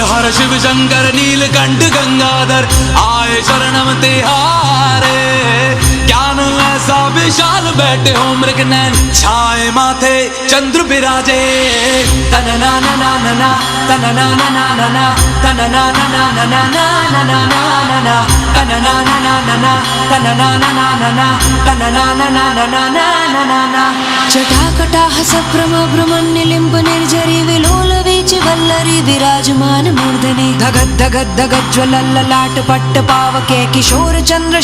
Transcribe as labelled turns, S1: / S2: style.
S1: हर शिव शंकर नीलकंठ गंगाधर आए शरणम तिहारे। ज्ञान ऐसा विशाल बैठे हो मृग नैन छाए माथे चंद्र विराजे। तन ना ना ना ना ना तन ना ना ना ना ना तन ना ना ना ना ना ना ना ना ना तन ना ना ना ना ना तन ना ना ना ना ना तन ना ना ना ना ना ना ना ना।
S2: जटाकटाह सभ्रम भ्रमण्यलिम्ब निर्झरी विलोल वीचि वल्लरी विराजमान मूर्धनि। धगद धगद धगद ज्वलल्ललाट पट्ट पावके किशोर चंद्र